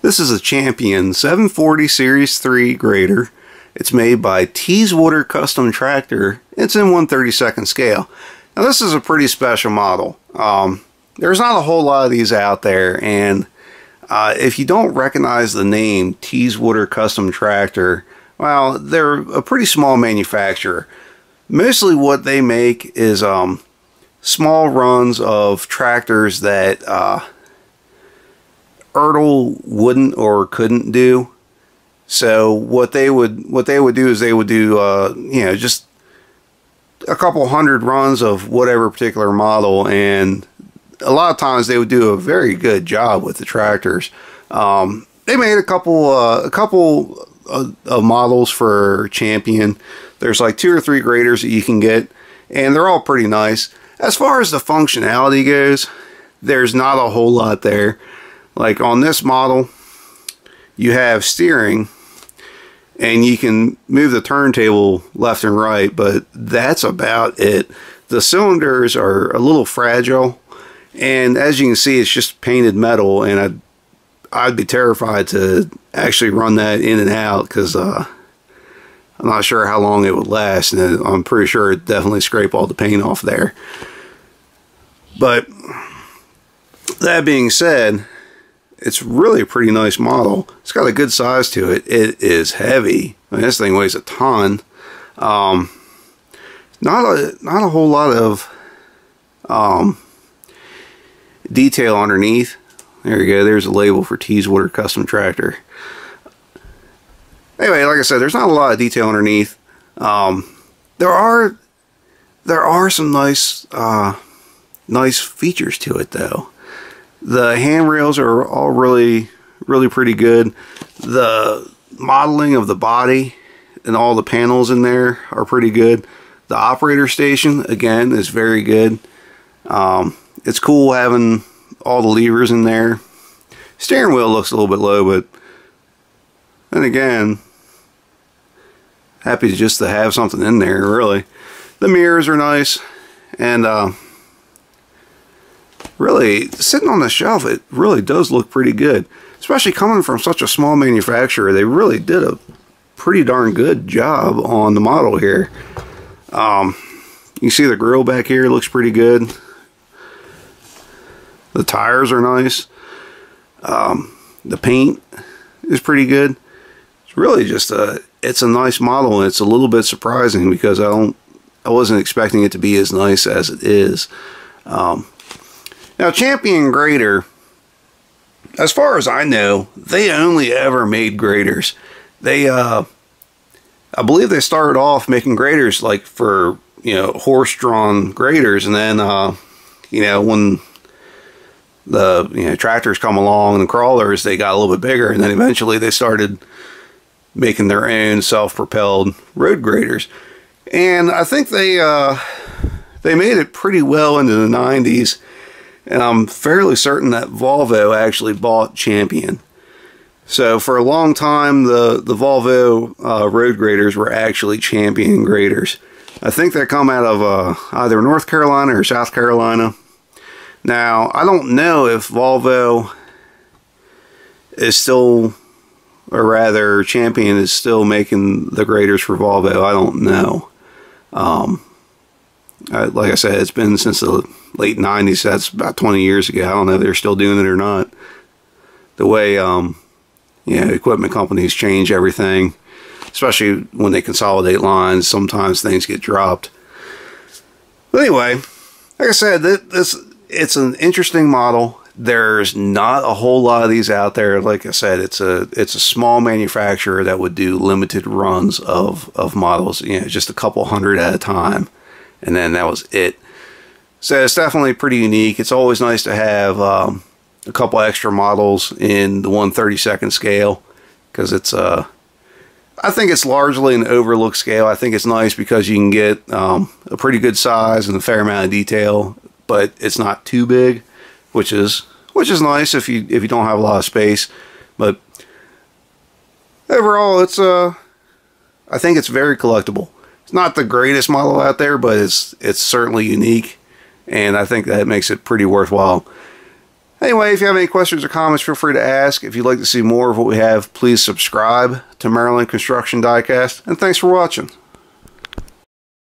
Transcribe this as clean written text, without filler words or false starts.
This is a Champion 740 Series 3 grader. It's made by Teeswater Custom Tractor. It's in 1/32 scale. Now this is a pretty special model. There's not a whole lot of these out there, and if you don't recognize the name Teeswater Custom Tractor, well, they're a pretty small manufacturer. Mostly what they make is small runs of tractors that Ertl wouldn't or couldn't do. So what they would do is they would do you know, just a couple hundred runs of whatever particular model, and a lot of times they would do a very good job with the tractors. They made a couple of models for Champion. There's like 2 or 3 graders that you can get, and they're all pretty nice. As far as the functionality goes, there's not a whole lot there. Like on this model, you have steering, and you can move the turntable left and right, but that's about it. The cylinders are a little fragile, and as you can see, it's just painted metal, and I'd be terrified to actually run that in and out, because I'm not sure how long it would last, and I'm pretty sure it'd definitely scrape all the paint off there. But that being said, it's really a pretty nice model. It's got a good size to it. It is heavy. I mean, this thing weighs a ton. Not a whole lot of detail underneath. There you go. There's a label for Teeswater Custom Tractor. Anyway, like I said, there's not a lot of detail underneath. There are some nice features to it, though. The handrails are all really pretty good. The modeling of the body and all the panels in there are pretty good. The operator station, again, is very good. It's cool having all the levers in there. Steering wheel looks a little bit low, but then again, happy just to have something in there, really. The mirrors are nice, and really, sitting on the shelf, it really does look pretty good. Especially coming from such a small manufacturer, they really did a pretty darn good job on the model here. You see the grill back here looks pretty good. The tires are nice. The paint is pretty good. It's really just it's a nice model, and it's a little bit surprising because I wasn't expecting it to be as nice as it is. Now, Champion Grader, as far as I know, they only ever made graders. They, I believe they started off making graders like for, you know, horse-drawn graders, and then, you know, when the, you know, tractors come along and the crawlers, they got a little bit bigger, and then eventually they started making their own self-propelled road graders. And I think they made it pretty well into the 90s. And I'm fairly certain that Volvo actually bought Champion. So for a long time, the Volvo road graders were actually Champion graders. I think they come out of either North Carolina or South Carolina. Now, I don't know if Volvo is still, or rather Champion is still making the graders for Volvo. I don't know. Like I said, it's been since the late 90s. That's about 20 years ago. I don't know if they're still doing it or not. The way, you know, equipment companies change everything, especially when they consolidate lines, sometimes things get dropped. But anyway, like I said, it's an interesting model. There's not a whole lot of these out there. Like I said, it's a small manufacturer that would do limited runs of models, you know, just a couple hundred at a time. And then that was it. So it's definitely pretty unique. It's always nice to have a couple extra models in the 1/32 scale, because it's I think it's largely an overlook scale. I think it's nice because you can get a pretty good size and a fair amount of detail, but it's not too big, which is nice if you don't have a lot of space. But overall, it's I think it's very collectible. It's not the greatest model out there, but it's certainly unique, and I think that makes it pretty worthwhile. Anyway, if you have any questions or comments, feel free to ask. If you'd like to see more of what we have, please subscribe to Maryland Construction Diecast. And thanks for watching.